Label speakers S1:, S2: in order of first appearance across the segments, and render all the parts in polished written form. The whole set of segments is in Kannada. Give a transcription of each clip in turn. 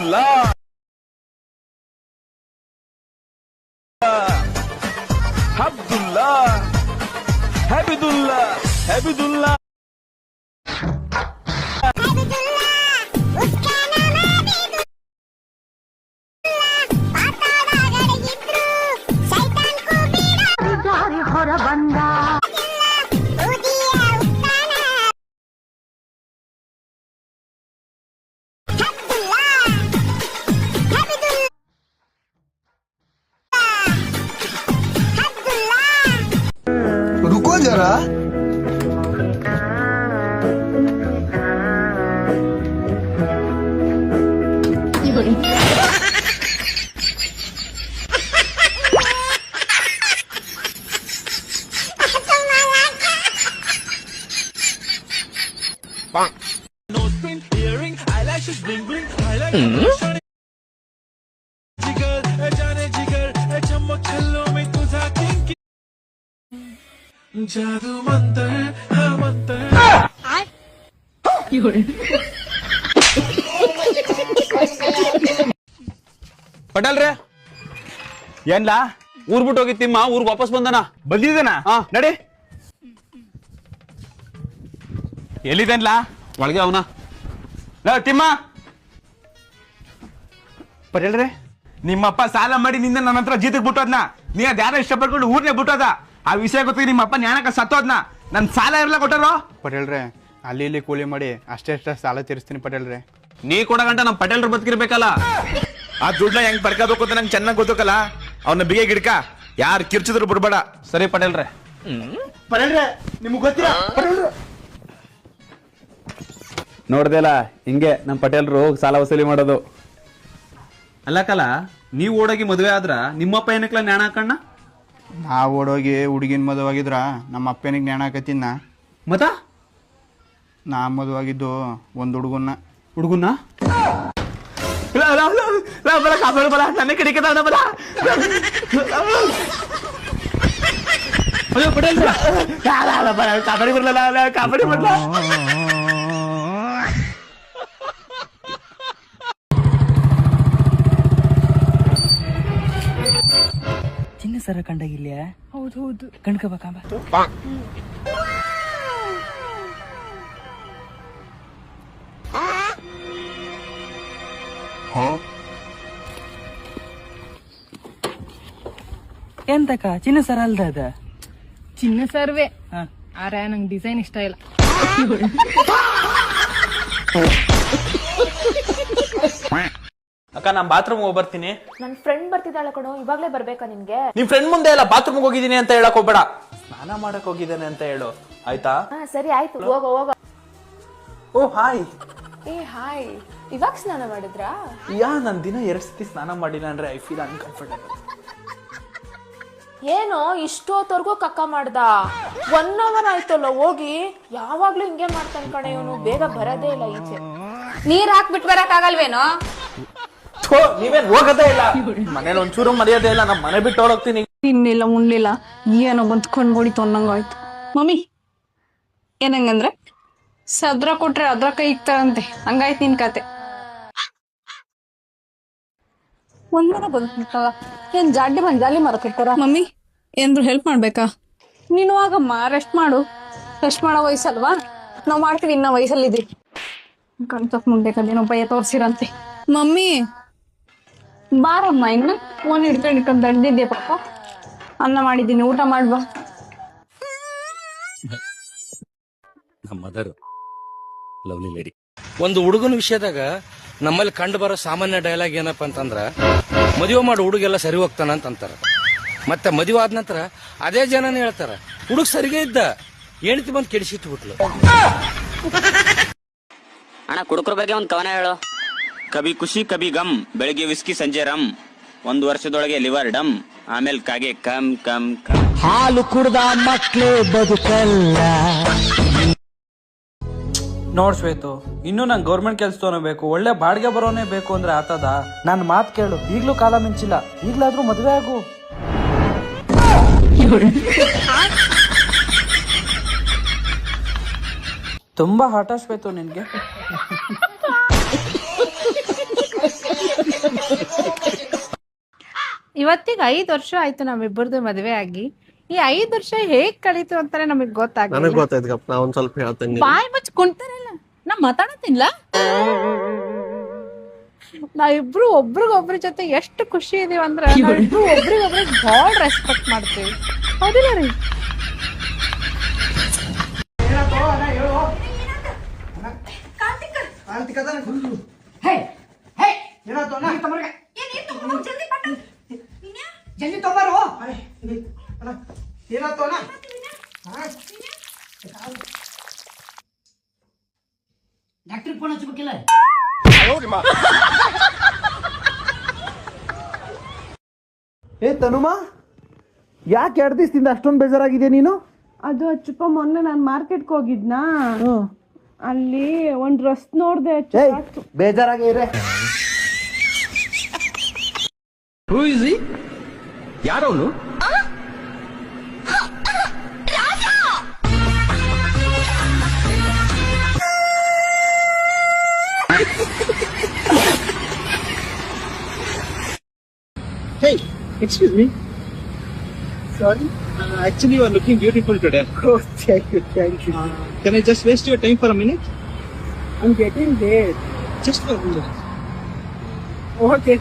S1: ಅಬ್ದುಲ್ಲಾ ಅಬ್ದುಲ್ಲಾ ಹಬಿದುಲ್ಲಾ ಹಬಿದುಲ್ಲಾ
S2: रुको जरा
S1: nose print, earring, eyelashes, bling bling, highlight. जिगर, जाने जिगर, चमक छल्लों में तुझा किंकी. जादू मंतर, हाँ मंतर.
S3: ಪಟೇಲ್ರೆ ಏನ್ಲಾ ಊರ್ ಬಿಟ್ಟು ಹೋಗಿತ್ತಿಮ್ಮ ಊರ್ಗ್ ವಾಪಸ್ ಬಂದನ
S4: ಬಂದಿದ್ದಾನ ನಡಿ ಎಲ್ಲಿದ್ದೇನ್ಲಾ
S3: ಒಳಗೆ ಅವನ
S4: ತಿಮ್ಮ ಪಟೇಲ್ರೆ ನಿಮ್ಮಪ್ಪ ಸಾಲ ಮಾಡಿ ನಿಂದ ನನ್ನ ಹತ್ರ ಜೀತಕ್ ಬಿಟ್ಟೋದ್ನ ನೀ ಅದ್ ಯಾರೋ ಇಷ್ಟಪಡ್ಕೊಂಡು ಊರ್ನೇ ಬಿಟ್ಟೋದ ಆ ವಿಷಯ ಗೊತ್ತಿಗೆ ನಿಮ್ಮಪ್ಪ ಜ್ಞಾನಕ ಸತ್ತೋದ್ನ ನನ್ ಸಾಲ ಇರಲ್ಲ ಕೊಟ್ಟರು
S5: ಪಟೇಲ್ರೆ ಅಲ್ಲಿ ಇಲ್ಲಿ ಕೂಲಿ ಮಾಡಿ ಅಷ್ಟೇ ಸಾಲ ತೀರಿಸ್ತೀನಿ ಪಟೇಲ್ರೆ.
S3: ನೀ ಕೊಡ ಗಂಟ ನಮ್ ಪಟೇಲ್ರು ಬದುಕಿರ್ಬೇಕಲ್ಲ.
S4: ಆ ದುಡ್ಡನ್ನ ಹೆಂಗ್ ಪಡ್ಕೋಬೇಕು ಅಂತ ನಂಗೆ ಚೆನ್ನಾಗಿ ಗೊತ್ತಲ್ಲ. ಅವನ್ನ ಬಿಗೆ ಗಿಡ್ಕ ಯಾರು ಕಿರ್ಚಿದ್ರು ಬಿಡ್ಬೇಡ.
S3: ಸರಿ ಪಟೇಲ್ರೆ.
S4: ಪಟೇಲ್ರೆ ನಿಮ್ಗೆ ಗೊತ್ತಿಲ್ಲ
S3: ನೋಡ್ದೆಲ್ಲ ಹಿಂಗೆ ನಮ್ ಪಟೇಲ್ರು ಸಾಲ ವಸೂಲಿ ಮಾಡೋದು. ಅಲ್ಲಕಲ್ಲ ನೀವ್ ಓಡೋಗಿ ಮದ್ವೆ ಆದ್ರ ನಿಮ್ಮಪ್ಪ ಏನಕ್ಲ ನ್ಯಾಣ ಹಾಕಣ್ಣ?
S5: ನಾವು ಓಡೋಗಿ ಹುಡುಗಿನ ಮದುವಾಗಿದ್ರ ನಮ್ಮ ಅಪ್ಪನಿಗೆ ಜ್ಞಾನ ಹಾಕತ್ತಿನ.
S3: ಮತ
S5: ನಾ ಮದುವಾಗಿದ್ದು ಒಂದು ಹುಡುಗನ್ನ
S4: ನನ್ನ ಕಡೆ ಬಲ ಕಾಬಡಿ ಬರ್ಲಲ್ಲ ಕಾಬಡಿ ಬರ್ಲ.
S6: ಚಿನ್ನ ಸರ ಕಂಡಾಗಿಲ್ಯಾ? ಹೌದು ಹೌದು ಕಣ್ಕಬೇಕಂಬ. ಎಂತಕ್ಕ ಚಿನ್ನ ಸರ ಅಲ್ದ ಅದ?
S7: ಚಿನ್ನ ಸರ್ವೆ ಆರೆ ನಂಗೆ ಡಿಸೈನ್ ಇಷ್ಟ ಇಲ್ಲ.
S3: ಅಕ್ಕ ನಾನ್ ಬಾತ್ರೂಮ್ ಹೋಗಿ ಬರ್ತೀನಿ.
S8: ನನ್ ಫ್ರೆಂಡ್ ಬರ್ತಿದ್ದಾಳೆ ಕಣೋ, ಇವಾಗ್ಲೇ ಬರ್ಬೇಕಾ ನಿನ್ಗೆ?
S3: ನಿಮ್ ಫ್ರೆಂಡ್ ಮುಂದೆ ಎಲ್ಲ ಬಾತ್ರೂಮ್ ಹೋಗಿದ್ದೀನಿ ಅಂತ ಹೇಳಕ್ ಹೋಗ್ಬೇಡ, ಸ್ನಾನ ಮಾಡಕ್ ಹೋಗಿದ್ದೇನೆ ಅಂತ ಹೇಳು ಆಯ್ತಾ?
S8: ಸರಿ ಆಯ್ತು, ಹೋಗ ಹೋಗ.
S3: ಓ ಹಾಯ್.
S8: ಏ ಹಾಯ್, ಇವಾಗ ಸ್ನಾನ ಮಾಡಿದ್ರಾ?
S3: ನನ್ ದಿನ 2 ಸತಿ ಸ್ನಾನ ಮಾಡಿಲ್ಲ ಅಂದ್ರೆ ಐ ಫೀಲ್ ಅನ್ಕಂಫರ್ಟಬಲ್.
S8: ಏನೋ ಇಷ್ಟೊತ್ತವರೆಗೂ ಕಕ್ಕ ಮಾಡ್ದ? 1 hour ಆಯ್ತಲ್ಲ ಹೋಗಿ. ಯಾವಾಗ್ಲೂ ಹಿಂಗೆ ಮಾಡ್ತಾನೆ ಕಣೆ ಇವನು, ಬೇಗ ಬರದೇ ಇಲ್ಲ ಈಚೆ.
S7: ನೀರ್ ಹಾಕ್ಬಿಟ್ ಬರಕ್ ಆಗಲ್ವೇನೋ?
S3: ನೀವೇನ್ ಹೋಗದೇ ಇಲ್ಲ, ಮನೇಲಿ ಒಂಚೂರು ಮರ್ಯಾದೆ ಇಲ್ಲ, ನಮ್ ಮನೆ ಬಿಟ್ಟು ಹೋಗ್ತೀನಿ.
S7: ತಿನ್ನಿಲ್ಲ ಉಣ್ಲಿಲ್ಲ, ಏನೋ ಬಂದ್ ಕೊಂಡ್ಬಿಡಿತು ಅನ್ನಂಗಾಯ್ತು. ಮಮ್ಮಿ ಏನಂಗಂದ್ರೆ ಸದ್ರ ಕೊಟ್ರೆ ಅದ್ರ ಕೈ ಇಕ್ತಾರಂತೆ, ಹಂಗಾಯ್ತು ನಿನ್ ಕತೆ. ಒಂದಿನ ಬಂದ್ಬಿಟ್ಟಲ್ಲ, ಏನ್ ಜಾಡ್ಡಿ ಬಂದ್ ಜಾಲಿ ಮರಕಿರ್ತಾರ. ಮಮ್ಮಿ ಏನ್ರು ಹೆಲ್ಪ್ ಮಾಡ್ಬೇಕಾ? ನೀನು ಆಗಮ್ಮ, ರೆಸ್ಟ್ ಮಾಡು. ರೆಸ್ಟ್ ಮಾಡೋ ವಯಸ್ಸಲ್ವಾ, ನಾವ್ ಮಾಡ್ತೀವಿ, ಇನ್ನ ವಯಸ್ಸಲ್ಲಿದ್ರಿ. ಕಣ್ಸಕ್ ಮುಂದೇಕದೇನೋ ಭಯ ತೋರ್ಸಿರಂತೆ. ಮಮ್ಮಿ ಬಾರಮ್ಮ, ಇನ್ನ ಫೋನ್ ಹಿಡ್ಕೊಂಡು ದಂಡಿದ್ದೆ ಪಾಪ. ಅನ್ನ ಮಾಡಿದ್ದೀನಿ, ಊಟ ಮಾಡ್ಬಾ.
S9: ನಮ್ಮ ಮದರ್ ಲವ್ಲಿ ಲೇಡಿ. ಒಂದು ಹುಡುಗನ ವಿಷಯದಾಗ ನಮ್ಮಲ್ಲಿ ಕಂಡು ಬರೋ ಸಾಮಾನ್ಯ ಡೈಲಾಗ್ ಏನಪ್ಪ ಅಂತಂದ್ರ, ಮದುವೆ ಮಾಡಿ ಹುಡುಗೆಲ್ಲ ಸರಿ ಹೋಗ್ತಾನ ಅಂತಾರ. ಮತ್ತೆ ಮದುವೆ ಆದ ನಂತರ ಅದೇ ಜನನೇ ಹೇಳ್ತಾರ, ಹುಡುಗ ಸರಿಗೆ ಇದ್ದ, ಹೆಂಡತಿ ಬಂದು ಕೆಡಿಸಿಟ್ಟು ಬಿಟ್ಲು.
S10: ಅಣ್ಣ ಕುಡುಕರ ಬಗ್ಗೆ ಒಂದು ಕವನ ಹೇಳು. ಕಬಿ ಖುಷಿ ಕಬಿ ಗಮ್, ಬೆಳಿಗ್ಗೆ ವಿಸ್ಕಿ ಸಂಜೆ ರಮ್, 1 ವರ್ಷದೊಳಗೆ ಲಿವರ್ ಡಮ್, ಆಮೇಲೆ ಕಾಗೆ ಕಮ್ ಕಮ್ ಕಮ್.
S6: ಹಾಲು ಕುಡ್ದ ಮಕ್ಳೇ ಬದುಕಲ್ಲ.
S11: ನೋಡ್ ಶ್ವೇತು, ಇನ್ನು ನಂಗೆ ಗೌರ್ಮೆಂಟ್ ಕೆಲ್ಸದವನೇ ಬೇಕು, ಒಳ್ಳೆ ಬಾಡಿಗೆ ಬರೋನೇ ಬೇಕು ಅಂದ್ರೆ ಆತದ? ನನ್ನ ಮಾತು ಕೇಳು, ಈಗ್ಲೂ ಕಾಲ ಮಿಂಚಿಲ್ಲ, ಈಗ್ಲಾದ್ರೂ ಮದ್ವೆ ಆಗು. ತುಂಬಾ ಹಠ ಶ್ವೇತು ನಿನ್ಗೆ.
S8: ಇವತ್ತಿಗೆ 5 ವರ್ಷ ಆಯ್ತು ನಮ್ಮಿಬ್ಬರದು ಮದುವೆ ಆಗಿ. ಈ 5 ವರ್ಷ ಹೇಗ್ ಕಳೀತು ಅಂತಾನೆ ನಮಗ್ ಗೊತ್ತಾಗ
S2: ಗೊತ್ತಾಯ್ತಪ್ಪ ನಾ ಒಂದ್ ಸ್ವಲ್ಪ ಹೇಳ್ತೇನೆ.
S7: ಬಾಯ್ ಮುಚ್ಚ ಕುಂತಾರಲ್ಲ ನಾ ಮಾತಾಡತ್ತಿಲ್ಲ.
S8: ನಾವಿಬ್ರು ಒಬ್ರಿಗೊಬ್ರ ಜೊತೆ ಎಷ್ಟು ಖುಷಿ ಇದೀವಿ ಅಂದ್ರೆ ನಾವಿಬ್ರು ಒಬ್ರಿಗೊಬ್ರಿಗೆ ಬಹಳ ರೆಸ್ಪೆಕ್ಟ್ ಮಾಡ್ತೀವಿ. ಹೌದಿಲ್ಲ ರೀ?
S6: ಜಲ್ದಿ ತಗೋಬಾರೋ. ಡಾಕ್ಟ್ರಿಗೆ ಫೋನ್ ಹಚ್ಬೇಕಿಲ್ಲ.
S11: ಏ ತನುಮ, ಯಾಕೆ 2 ದಿವಸದಿಂದ ಅಷ್ಟೊಂದು ಬೇಜಾರಾಗಿದೆ ನೀನು?
S8: ಅದು ಅಚ್ಚುಪ್ಪ, ಮೊನ್ನೆ ನಾನು ಮಾರ್ಕೆಟ್ಗೆ ಹೋಗಿದ್ನಾ, ಅಲ್ಲಿ ಒಂದ್ ಡ್ರೆಸ್ ನೋಡ್ದೆ.
S11: ಬೇಜಾರಾಗಿ ಇರೇ.
S4: ಯಾರವನು?
S1: Hey, excuse me. Sorry. Actually, you are looking beautiful today.
S11: Oh, thank you.
S1: Can I just waste your time for a minute?
S11: I'm getting there.
S1: Just for a minute. Okay.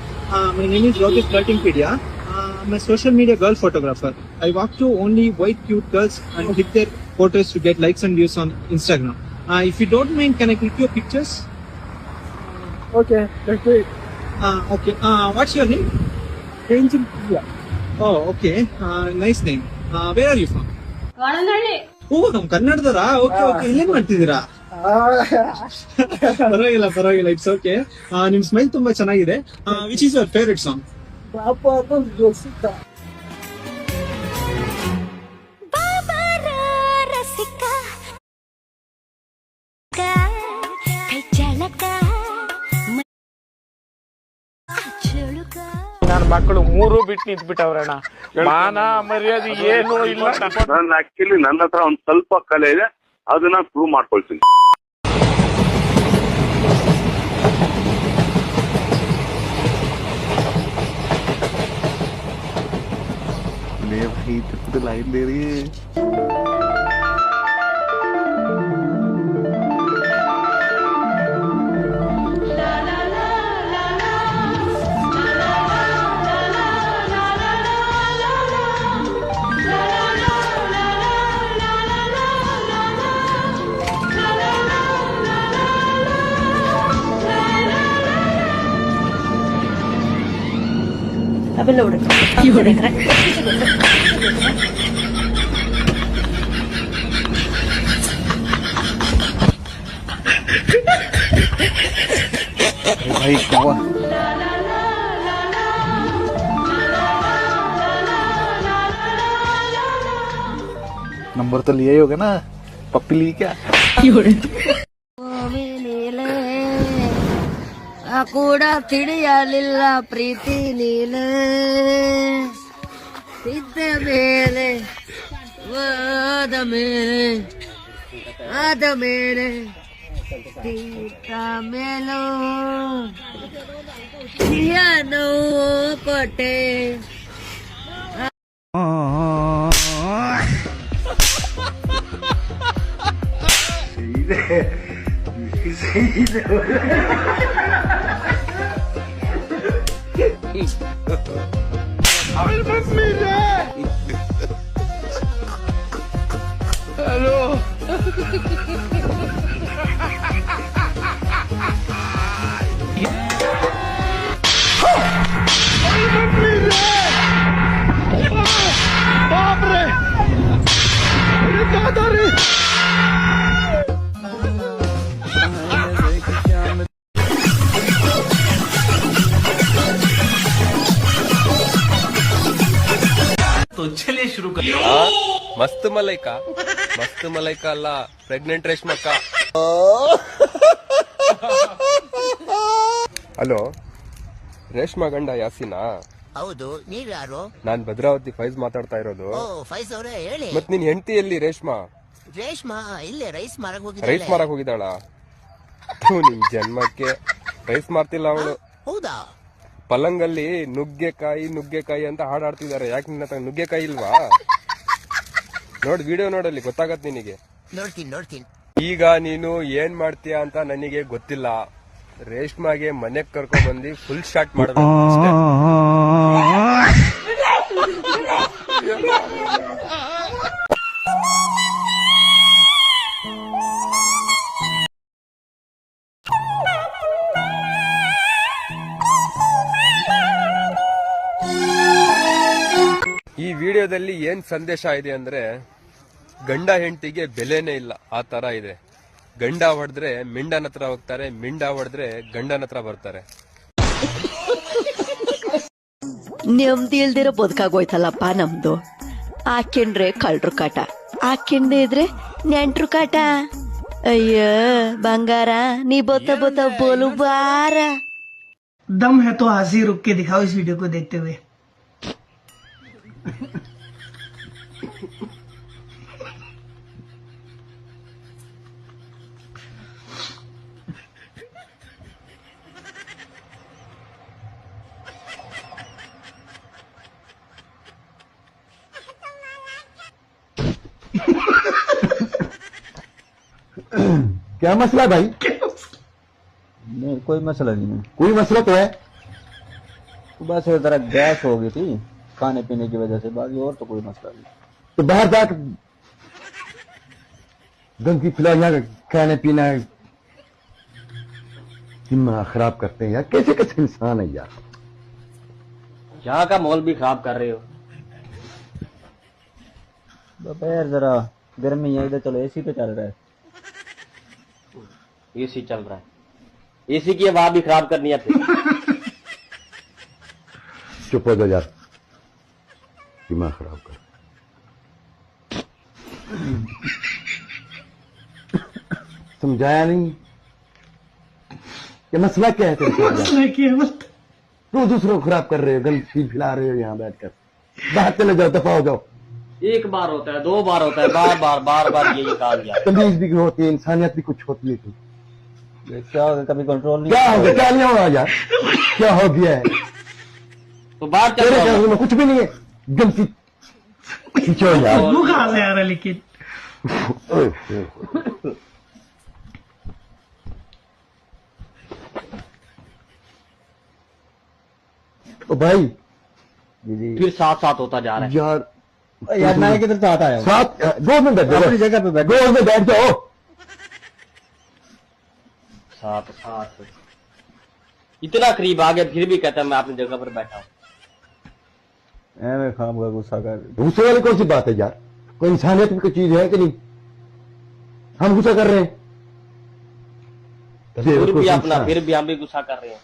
S1: My name is Rohit Flirtingpedia. I'm a social media girl photographer. I walk to only white cute girls and hit their photos to get likes and views on Instagram. If you don't mind, can I click your pictures?
S11: Okay, let's do it.
S1: Okay. What's your name?
S11: Angel Priya.
S1: Oh, okay. Nice name. Where are you from? ಓ ನಮ್ ಕನ್ನಡದರ. Okay okay. ಇಲ್ಲೇನ್ ಮಾಡ್ತಿದ್ದೀರಾ? ಪರವಾಗಿಲ್ಲ ಇಟ್ಸ್ ಓಕೆ. ನಿಮ್ ಸ್ಮೈಲ್ ತುಂಬಾ ಚೆನ್ನಾಗಿದೆ. Which is your favourite song?
S4: ನನ್ನ ಮಕ್ಕಳು 3 ಬಿಟ್ಟು ನಿಂತು ಬಿಟ್ಟವ್ರಣ್ಣ. ಮಾನ ಮರ್ಯಾದೆ ಏನು ಇಲ್ಲ.
S12: ನಾನು ಆಕ್ಚುಲಿ ನನ್ನ ಹತ್ರ ಒಂದ್ ಸ್ವಲ್ಪ ಕಲೆ ಇದೆ, ಅದನ್ನ ಪ್ರೂವ್ ಮಾಡ್ಕೊಳ್ತೀನಿ.
S2: लाइन दे रही है. भाई क्या हुआ? नंबर तो लिया ही होगा ना, पप्पी ली क्या?
S6: ಕೂಡ ತಿಳಿಯಲಿಲ್ಲ ಪ್ರೀತಿ ನೀನೆ ಸಿದ್ದ ಮೇಲೆ ಆದ ಮೇಲೆ ತೀರ್ಥ ಮೇಲೋ ಸಿಹಿಯನ್ನು ಕೊಟ್ಟೆ.
S4: ಹಲೋ.
S9: तो चलिए शुरू कर. मस्त मलाइका ಅಲ್ಲ, ಪ್ರೆಗ್ನೆಂಟ್ ರೇಷ್ಮಕ್ಕ. ಹಲೋ, ರೇಷ್ಮಾ ಗಂಡ ಯಾಸಿನಾ?
S6: ಹೌದು, ನೀವ್ಯಾರು?
S9: ನಾನ್ ಭದ್ರಾವತಿ ಫೈಜ್ ಮಾತಾಡ್ತಾ ಇರೋದು.
S6: ಫೈಸ್ ಅವರೇ ಹೇಳಿ.
S9: ಮತ್ ನಿನ್ ಹೆಂಡತಿ ಎಲ್ಲಿ ರೇಷ್ಮಾ?
S6: ರೇಷ್ಮಾ ಇಲ್ಲೇ ರೈಸ್ ಮಾರಕ್
S9: ಹೋಗಿದ್ದಾಳ? ನಿಮ್ ಜನ್ಮಕ್ಕೆ ರೈಸ್ ಮಾರ್ತಿಲ್ಲ ಅವಳು.
S6: ಹೌದಾ?
S13: ಪಲಂಗಲ್ಲಿ ನುಗ್ಗೆಕಾಯಿ ಅಂತ ಹಾಡಾಡ್ತಿದ್ದಾರೆ. ಯಾಕೆ ನಿನ್ನ ಹತ್ರ ನುಗ್ಗೆಕಾಯಿ ಇಲ್ವಾ? ವಿಡಿಯೋ ನೋಡಲ್ಲಿ ಗೊತ್ತಾಗತ್ ನಿನಗೆ.
S14: ನೋಡ್ತೀನಿ.
S13: ಈಗ ನೀನು ಏನ್ ಮಾಡ್ತೀಯ ಅಂತ ನನಗೆ ಗೊತ್ತಿಲ್ಲ. ರೇಷ್ಮಾಗೆ ಮನೆಗ್ ಕರ್ಕೊಂಡ್ ಬಂದು ಫುಲ್ ಶಾಟ್ ಮಾಡಬೇಕು ಅಷ್ಟೇ. ಈ ವಿಡಿಯೋದಲ್ಲಿ ಏನ್ ಸಂದೇಶ ಇದೆ ಅಂದ್ರೆ, ಗಂಡ ಹೆಂಡತಿಗೆ ಬೆಲೆನೇ ಇಲ್ಲ, ಆ ತರ ಇದೆ. ಗಂಡ ಹೊಡೆದ್ರೆ ಮಿಂಡನ ಹತ್ರ ಹೋಗ್ತಾರೆ, ಮಿಂಡ ಹೊಡೆದ್ರೆ ಗಂಡನ ಹತ್ರ ಬರ್ತಾರೆ.
S14: ನೆಮ್ಮದಿ ಇಲ್ದಿರೋ ಬದುಕಾಗೋಯ್ತಲ್ಲಪ್ಪ ನಮ್ದು. ಹಾಕಿಂಡ್ರೆ ಕಳ್ರು ಕಾಟ, ಹಾಕಿಂಡೆ ಇದ್ರೆ ನೆಂಟ್ರು ಕಾಟ. ಅಯ್ಯ ಬಂಗಾರ, ನೀ ಬತ್ತ ಬೋಲು ಬಾರ.
S6: दम है तो हाजिर रुक के दिखाओ इस वीडियो को देखते हुए.
S2: क्या मसला भाई?
S15: नहीं कोई मसला नहीं है.
S2: कोई मसला तो है.
S15: सुबह से जरा गैस हो गई थी खाने पीने की वजह से, बाकी और तो कोई मसला नहीं.
S2: तो बाहर जाकर गंदगी खिलाओ, यहाँ खाने पीना दिमाग खराब करते हैं यार. कैसे कैसे इंसान है यार.
S15: यहाँ का माहौल भी खराब कर रहे हो. दोपहर जरा गर्मी है इधर, चलो एसी पे चल रहा है. एसी चल रहा है, एसी की हवा भी खराब करनी है.
S2: चुप हो जाओ यार, दिमाग खराब कर. समझाया नहीं ये मसला क्या है. दूसरों को खराब कर रहे हो, गंदगी फैला रहे हो यहाँ बैठकर. बाहर चले जाओ, दफा हो जाओ.
S15: एक बार होता है, 2 बार होता है, बार बार यही काम किया.
S2: तमीज भी होती है, इंसानियत भी कुछ होती है.
S15: क्या होगा, कभी कंट्रोल नहीं.
S2: क्या हो गया, क्या नहीं होगा यार. क्या हो गया है.
S15: तो बाहर चले
S2: में कुछ भी नहीं है. गंदगी खींचो यार.
S6: वो कहाँ से आ रहा है लेकिन.
S2: ओ भाई
S15: फिर साथ होता जा रहा है
S2: यार.
S15: मैं किधर साथ आया हूँ.
S2: साथ 2 मिनट बैठ जाओ, अपनी जगह पे बैठ. 2 मिनट बैठ जाओ.
S15: साथ इतना करीब आ गया फिर भी कहता है मैं अपनी जगह पर बैठा हूँ.
S2: मैं खाम का गुस्सा कर. गुस्से वाली कौन सी बात है यार. कोई इंसानियत की कोई चीज है कि नहीं. हम गुस्सा कर रहे हैं.
S15: फिर भी अपना, फिर भी हम भी गुस्सा कर रहे हैं.